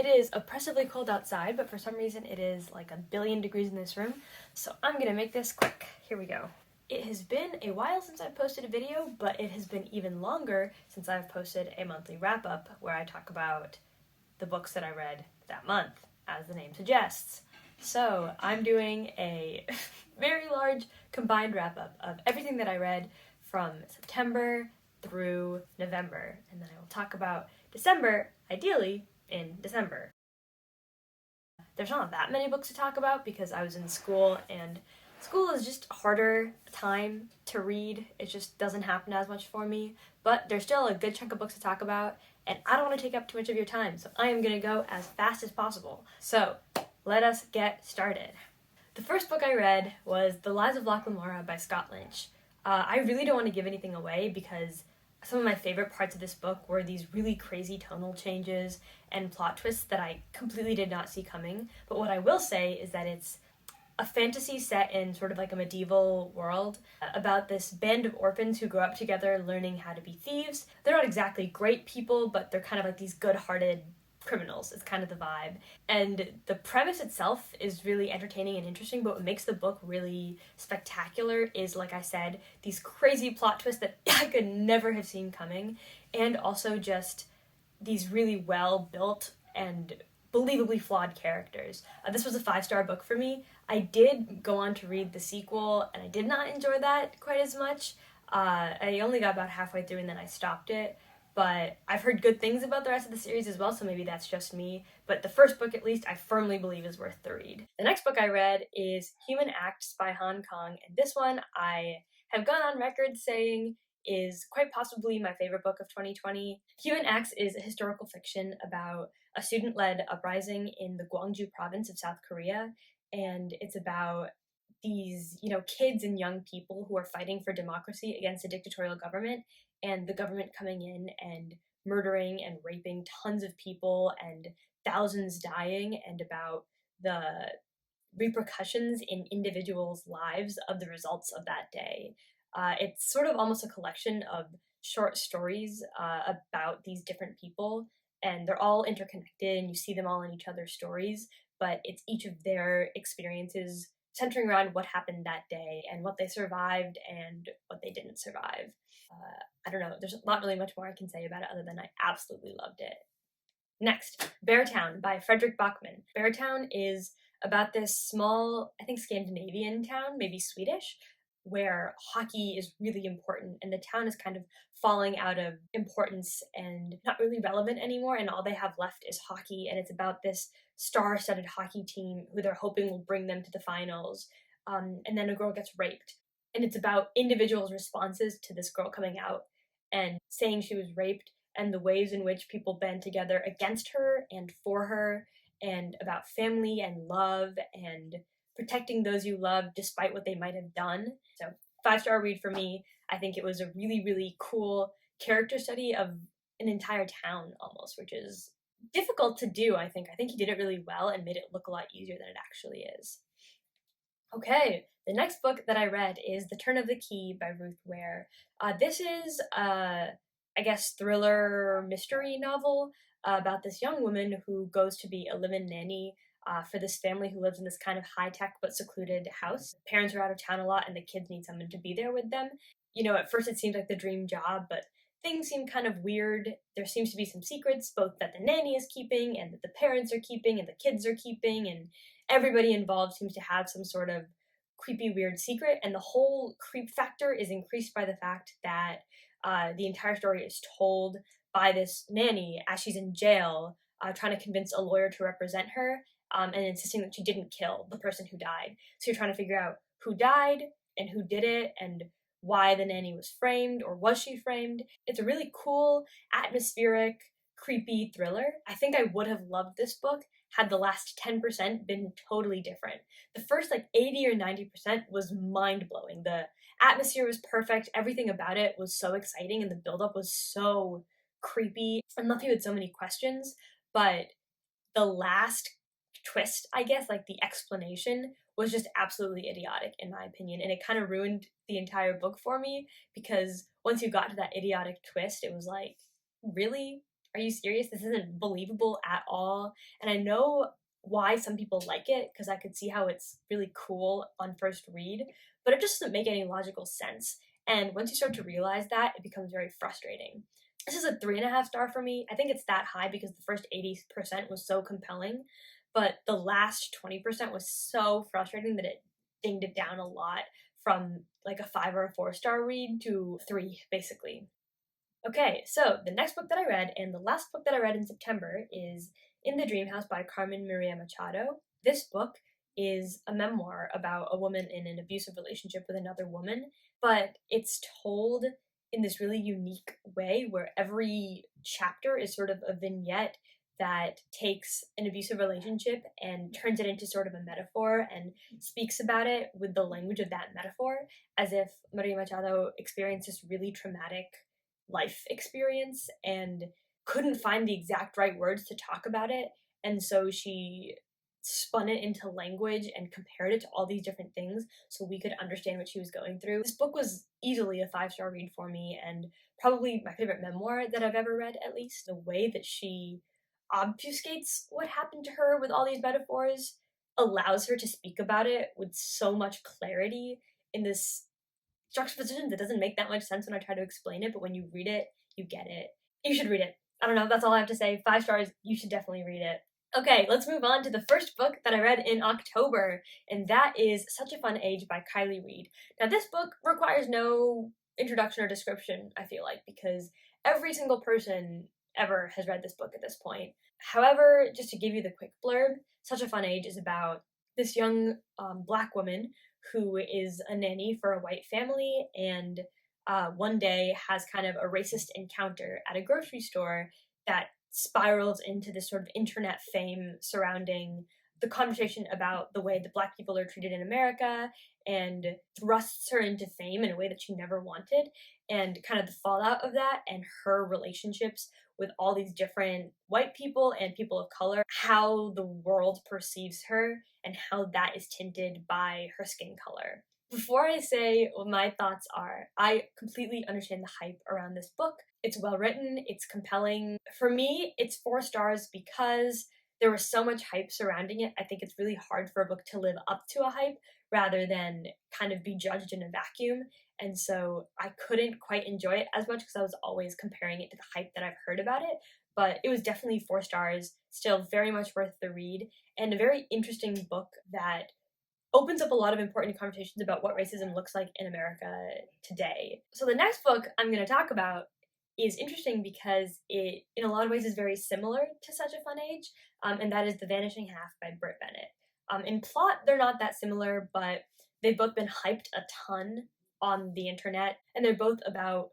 It is oppressively cold outside, but for some reason it is like 1,000,000,000 degrees in this room, so I'm gonna make this quick. Here we go. It has been a while since I've posted a video, but it has been even longer since I've posted a monthly wrap-up where I talk about the books that I read that month, as the name suggests. So I'm doing a very large combined wrap-up of everything that I read from September through November, and then I will talk about December, ideally, in December. There's not that many books to talk about because I was in school, and school is just a harder time to read. It just doesn't happen as much for me, but there's still a good chunk of books to talk about, and I don't want to take up too much of your time, so I am going to go as fast as possible. So, let us get started. The first book I read was The Lives of Locke Lamora by Scott Lynch. I really don't want to give anything away because some of my favorite parts of this book were these really crazy tonal changes and plot twists that I completely did not see coming. But what I will say is that it's a fantasy set in sort of like a medieval world about this band of orphans who grow up together learning how to be thieves. They're not exactly great people, but they're kind of like these good-hearted criminals. It's kind of the vibe. And the premise itself is really entertaining and interesting, but what makes the book really spectacular is, like I said, these crazy plot twists that I could never have seen coming, and also just these really well-built and believably flawed characters. This was a 5-star book for me. I did go on to read the sequel, and I did not enjoy that quite as much. I only got about halfway through and then I stopped it. But I've heard good things about the rest of the series as well, so maybe that's just me. But the first book, at least, I firmly believe is worth the read. The next book I read is Human Acts by Han Kang, and this one I have gone on record saying is quite possibly my favorite book of 2020. Human Acts is a historical fiction about a student-led uprising in the Gwangju province of South Korea, and it's about these, kids and young people who are fighting for democracy against a dictatorial government, and the government coming in and murdering and raping tons of people and thousands dying, and about the repercussions in individuals' lives of the results of that day. It's sort of almost a collection of short stories about these different people, and they're all interconnected, and you see them all in each other's stories, but it's each of their experiences centering around what happened that day and what they survived and what they didn't survive. I don't know, there's not really much more I can say about it other than I absolutely loved it. Next, Beartown by Frederick Backman. Beartown is about this small, I think Scandinavian town, maybe Swedish, where hockey is really important, and the town is kind of falling out of importance and not really relevant anymore, and all they have left is hockey, and it's about this star-studded hockey team who they're hoping will bring them to the finals, and then a girl gets raped. And it's about individuals' responses to this girl coming out and saying she was raped, and the ways in which people band together against her and for her, and about family and love and protecting those you love despite what they might have done. So 5-star read for me. I think it was a really, really cool character study of an entire town almost, which is difficult to do, I think. I think he did it really well and made it look a lot easier than it actually is. Okay, the next book that I read is The Turn of the Key by Ruth Ware. This is I guess, thriller mystery novel about this young woman who goes to be a live-in nanny for this family who lives in this kind of high-tech but secluded house. Parents are out of town a lot and the kids need someone to be there with them. At first it seems like the dream job, but things seem kind of weird. There seems to be some secrets, both that the nanny is keeping and that the parents are keeping and the kids are keeping, and everybody involved seems to have some sort of creepy, weird secret, and the whole creep factor is increased by the fact that the entire story is told by this nanny as she's in jail, trying to convince a lawyer to represent her, and insisting that she didn't kill the person who died. So you're trying to figure out who died and who did it and why the nanny was framed, or was she framed. It's a really cool, atmospheric, creepy thriller. I think I would have loved this book had the last 10% been totally different. The first 80 or 90% was mind-blowing. The atmosphere was perfect, everything about it was so exciting, and the buildup was so creepy and left you with so many questions, but the last twist, I guess, the explanation, was just absolutely idiotic in my opinion, and it kind of ruined the entire book for me, because once you got to that idiotic twist, it was like, really? are you serious? This isn't believable at all. And I know why some people like it, because I could see how it's really cool on first read, but it just doesn't make any logical sense. And once you start to realize that, it becomes very frustrating. This is a 3.5 star for me. I think it's that high because the first 80% was so compelling, but the last 20% was so frustrating that it dinged it down a lot from like a 5 or a 4 star read to 3, basically. Okay, so the next book that I read, and the last book that I read in September, is In the Dream House by Carmen Maria Machado. This book is a memoir about a woman in an abusive relationship with another woman, but it's told in this really unique way where every chapter is sort of a vignette that takes an abusive relationship and turns it into sort of a metaphor and speaks about it with the language of that metaphor, as if Maria Machado experienced this really traumatic life experience and couldn't find the exact right words to talk about it. And so she spun it into language and compared it to all these different things so we could understand what she was going through. This book was easily a 5 star read for me and probably my favorite memoir that I've ever read, at least. The way that she obfuscates what happened to her with all these metaphors allows her to speak about it with so much clarity in this juxtaposition that doesn't make that much sense when I try to explain it, but when you read it, you get it. You should read it. I don't know, that's all I have to say. 5 stars, you should definitely read it. Okay, let's move on to the first book that I read in October, and that is Such a Fun Age by Kylie Reed. Now, this book requires no introduction or description, I feel like, because every single person ever has read this book at this point. However, just to give you the quick blurb, Such a Fun Age is about this young black woman who is a nanny for a white family and one day has kind of a racist encounter at a grocery store that spirals into this sort of internet fame surrounding the conversation about the way that black people are treated in America and thrusts her into fame in a way that she never wanted, and kind of the fallout of that and her relationships with all these different white people and people of color, how the world perceives her and how that is tinted by her skin color. Before I say what my thoughts are, I completely understand the hype around this book. It's well written, it's compelling. For me, it's 4 stars because there was so much hype surrounding it. I think it's really hard for a book to live up to a hype rather than kind of be judged in a vacuum. And so I couldn't quite enjoy it as much because I was always comparing it to the hype that I've heard about it. But it was definitely 4 stars, still very much worth the read, and a very interesting book that opens up a lot of important conversations about what racism looks like in America today. So the next book I'm going to talk about is interesting because it, in a lot of ways, is very similar to Such a Fun Age, and that is The Vanishing Half by Britt Bennett. In plot, they're not that similar, but they've both been hyped a ton on the internet, and they're both about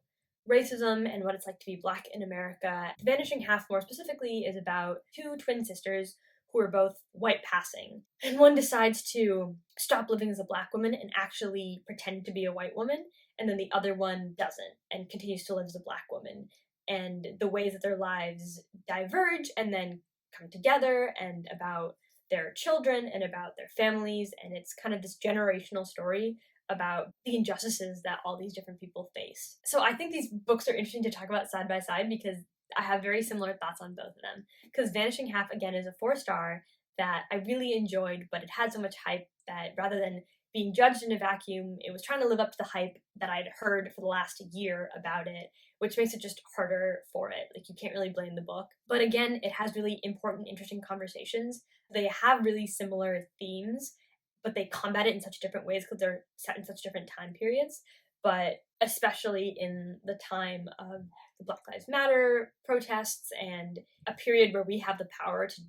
racism and what it's like to be black in America. The Vanishing Half, more specifically, is about two twin sisters who are both white passing. And one decides to stop living as a black woman and actually pretend to be a white woman, and then the other one doesn't and continues to live as a black woman. And the ways that their lives diverge and then come together, and about their children and about their families, and it's kind of this generational story about the injustices that all these different people face. So I think these books are interesting to talk about side by side because I have very similar thoughts on both of them. Because Vanishing Half, again, is a 4 star that I really enjoyed, but it had so much hype that rather than being judged in a vacuum, it was trying to live up to the hype that I'd heard for the last year about it, which makes it just harder for it. Like, you can't really blame the book. But again, it has really important, interesting conversations. They have really similar themes, but they combat it in such different ways because they're set in such different time periods. But especially in the time of the Black Lives Matter protests and a period where we have the power to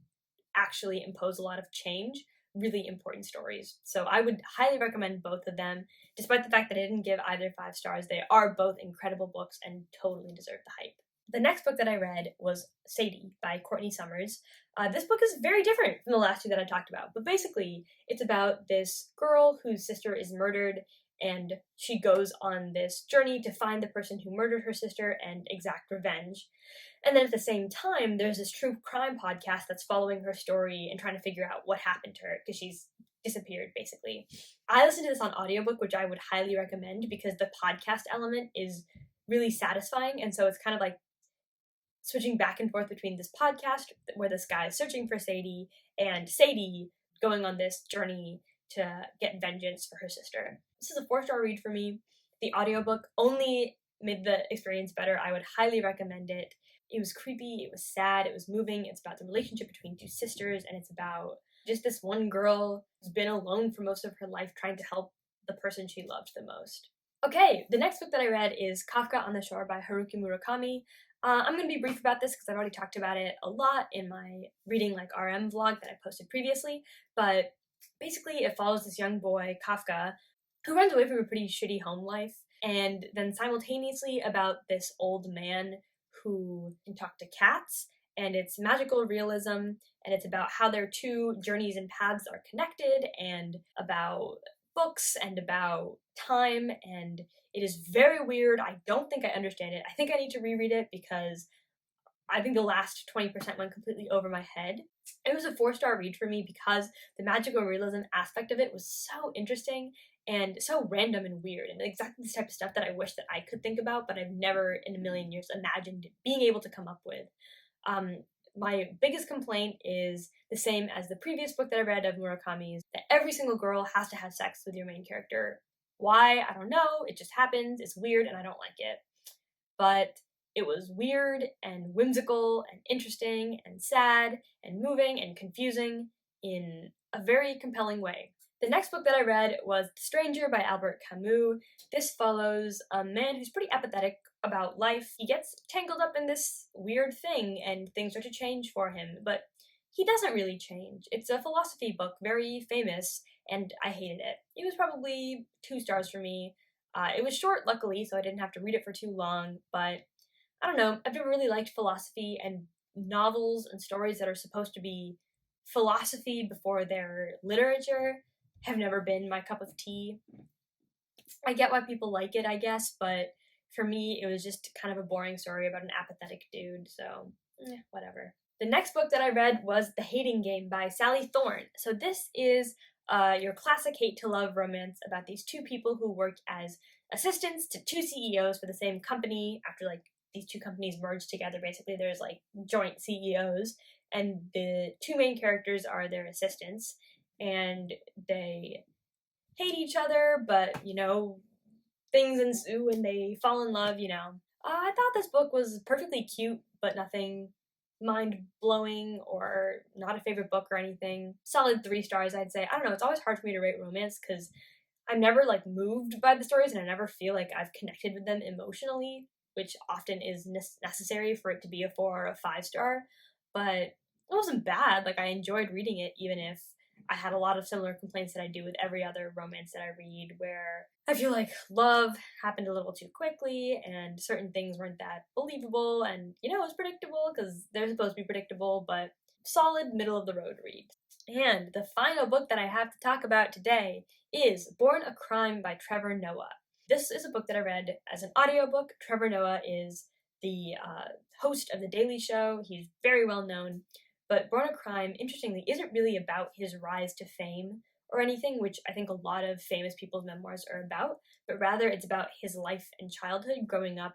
actually impose a lot of change, really important stories. So I would highly recommend both of them. Despite the fact that I didn't give either 5 stars, they are both incredible books and totally deserve the hype. The next book that I read was Sadie by Courtney Summers. This book is very different from the last two that I talked about, but basically it's about this girl whose sister is murdered, and she goes on this journey to find the person who murdered her sister and exact revenge. And then at the same time, there's this true crime podcast that's following her story and trying to figure out what happened to her because she's disappeared, basically. I listened to this on audiobook, which I would highly recommend because the podcast element is really satisfying, and so it's kind of like switching back and forth between this podcast where this guy is searching for Sadie and Sadie going on this journey to get vengeance for her sister. This is a 4-star read for me. The audiobook only made the experience better. I would highly recommend it. It was creepy, it was sad, it was moving. It's about the relationship between two sisters, and it's about just this one girl who's been alone for most of her life trying to help the person she loved the most. Okay, the next book that I read is Kafka on the Shore by Haruki Murakami. I'm going to be brief about this because I've already talked about it a lot in my Reading Like RM vlog that I posted previously, but basically it follows this young boy, Kafka, who runs away from a pretty shitty home life, and then simultaneously about this old man who can talk to cats, and it's magical realism, and it's about how their two journeys and paths are connected, and about books, and about time, and it is very weird. I don't think I understand it. I think I need to reread it because I think the last 20% went completely over my head. It was a 4-star read for me because the magical realism aspect of it was so interesting and so random and weird, and exactly the type of stuff that I wish that I could think about, but I've never in a million years imagined being able to come up with. My biggest complaint is the same as the previous book that I read of Murakami's, that every single girl has to have sex with your main character. Why? I don't know. It just happens. It's weird and I don't like it. But it was weird and whimsical and interesting and sad and moving and confusing in a very compelling way. The next book that I read was The Stranger by Albert Camus. This follows a man who's pretty apathetic about life. He gets tangled up in this weird thing and things start to change for him, but he doesn't really change. It's a philosophy book, very famous, and I hated it. It was probably 2 stars for me. It was short, luckily, so I didn't have to read it for too long, but I don't know, I've never really liked philosophy, and novels and stories that are supposed to be philosophy before they're literature have never been my cup of tea. I get why people like it, I guess, but for me, it was just kind of a boring story about an apathetic dude, so whatever. The next book that I read was The Hating Game by Sally Thorne. So this is your classic hate to love romance about these two people who work as assistants to two CEOs for the same company after like these two companies merged together. Basically, there's like joint CEOs, and the two main characters are their assistants, and they hate each other, but things ensue and they fall in love. I thought this book was perfectly cute, but nothing mind-blowing or not a favorite book or anything. Solid 3 stars, I'd say. I don't know, it's always hard for me to rate romance because I'm never like moved by the stories and I never feel like I've connected with them emotionally, which often is necessary for it to be a 4 or a 5-star. But it wasn't bad. Like, I enjoyed reading it, even if I had a lot of similar complaints that I do with every other romance that I read, where I feel like love happened a little too quickly and certain things weren't that believable, and it was predictable because they're supposed to be predictable, but solid middle of the road read. And the final book that I have to talk about today is Born a Crime by Trevor Noah. This is a book that I read as an audiobook. Trevor Noah is the host of The Daily Show. He's very well known. But Born a Crime, interestingly, isn't really about his rise to fame or anything, which I think a lot of famous people's memoirs are about, but rather it's about his life and childhood growing up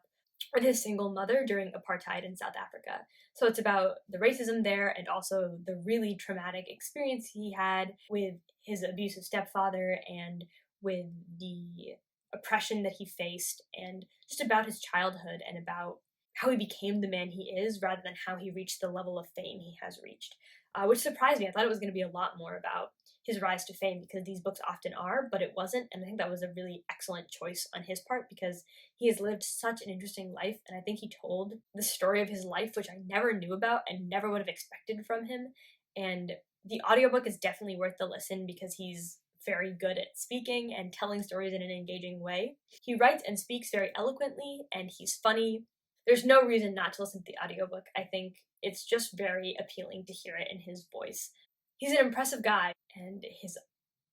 with his single mother during apartheid in South Africa. So it's about the racism there and also the really traumatic experience he had with his abusive stepfather and with the oppression that he faced, and just about his childhood and about how he became the man he is rather than how he reached the level of fame he has reached, which surprised me. I thought it was going to be a lot more about his rise to fame because these books often are, but it wasn't, and I think that was a really excellent choice on his part because he has lived such an interesting life, and I think he told the story of his life, which I never knew about and never would have expected from him, and the audiobook is definitely worth the listen because he's very good at speaking and telling stories in an engaging way. He writes and speaks very eloquently, and he's funny. There's no reason not to listen to the audiobook. I think it's just very appealing to hear it in his voice. He's an impressive guy, and his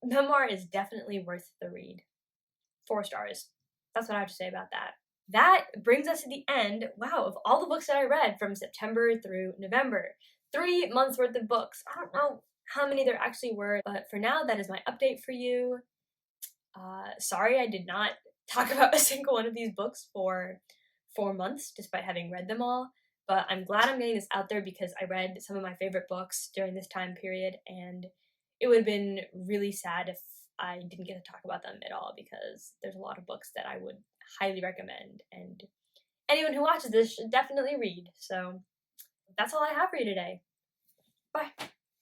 memoir is definitely worth the read. 4 stars. That's what I have to say about that. That brings us to the end, of all the books that I read from September through November. 3 months worth of books. I don't know how many there actually were, but for now, that is my update for you. Sorry I did not talk about a single one of these books for 4 months, despite having read them all. But I'm glad I'm getting this out there because I read some of my favorite books during this time period, and it would have been really sad if I didn't get to talk about them at all because there's a lot of books that I would highly recommend, and anyone who watches this should definitely read. So that's all I have for you today. Bye.